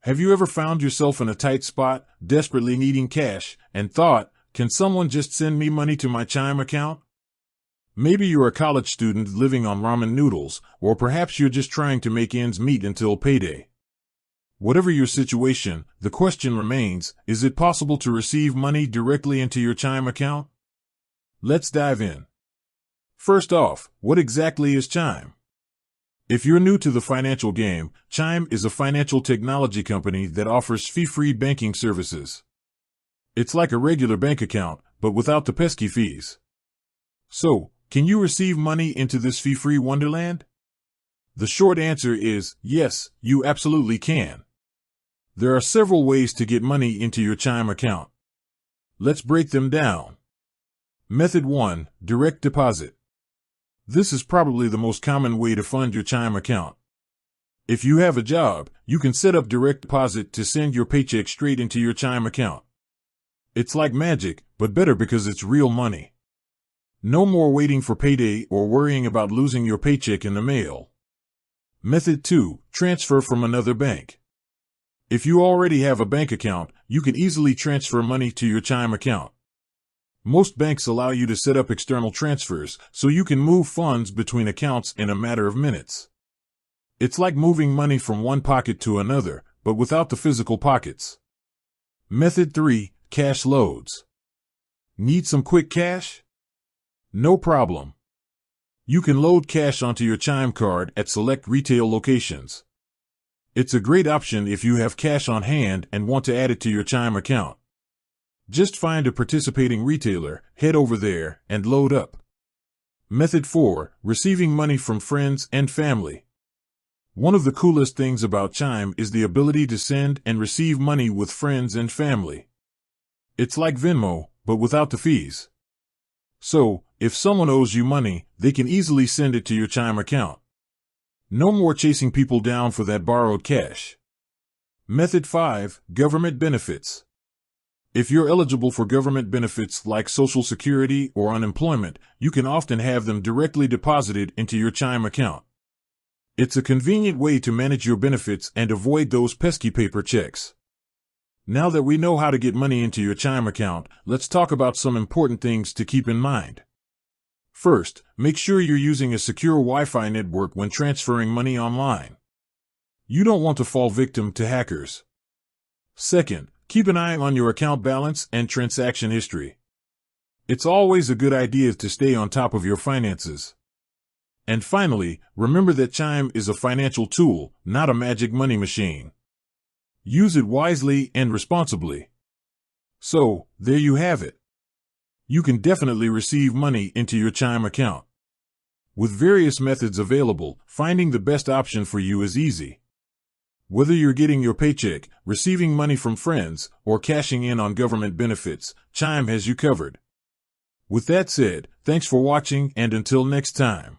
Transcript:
Have you ever found yourself in a tight spot, desperately needing cash, and thought, can someone just send me money to my Chime account? Maybe you're a college student living on ramen noodles, or perhaps you're just trying to make ends meet until payday. Whatever your situation, the question remains, is it possible to receive money directly into your Chime account? Let's dive in. First off, what exactly is Chime? If you're new to the financial game, Chime is a financial technology company that offers fee-free banking services. It's like a regular bank account, but without the pesky fees. So, can you receive money into this fee-free wonderland? The short answer is, yes, you absolutely can. There are several ways to get money into your Chime account. Let's break them down. Method 1, direct deposit. This is probably the most common way to fund your Chime account. If you have a job, you can set up direct deposit to send your paycheck straight into your Chime account. It's like magic, but better because it's real money. No more waiting for payday or worrying about losing your paycheck in the mail. Method 2, transfer from another bank. If you already have a bank account, you can easily transfer money to your Chime account. Most banks allow you to set up external transfers, so you can move funds between accounts in a matter of minutes. It's like moving money from one pocket to another, but without the physical pockets. Method 3, cash loads. Need some quick cash? No problem. You can load cash onto your Chime card at select retail locations. It's a great option if you have cash on hand and want to add it to your Chime account. Just find a participating retailer, head over there, and load up. Method 4, receiving money from friends and family. One of the coolest things about Chime is the ability to send and receive money with friends and family. It's like Venmo, but without the fees. So, if someone owes you money, they can easily send it to your Chime account. No more chasing people down for that borrowed cash. Method 5, government benefits. If you're eligible for government benefits like Social Security or unemployment, you can often have them directly deposited into your Chime account. It's a convenient way to manage your benefits and avoid those pesky paper checks. Now that we know how to get money into your Chime account, let's talk about some important things to keep in mind. First, make sure you're using a secure Wi-Fi network when transferring money online. You don't want to fall victim to hackers. Second, keep an eye on your account balance and transaction history. It's always a good idea to stay on top of your finances. And finally, remember that Chime is a financial tool, not a magic money machine. Use it wisely and responsibly. So, there you have it. You can definitely receive money into your Chime account. With various methods available, finding the best option for you is easy. Whether you're getting your paycheck, receiving money from friends, or cashing in on government benefits, Chime has you covered. With that said, thanks for watching, and until next time.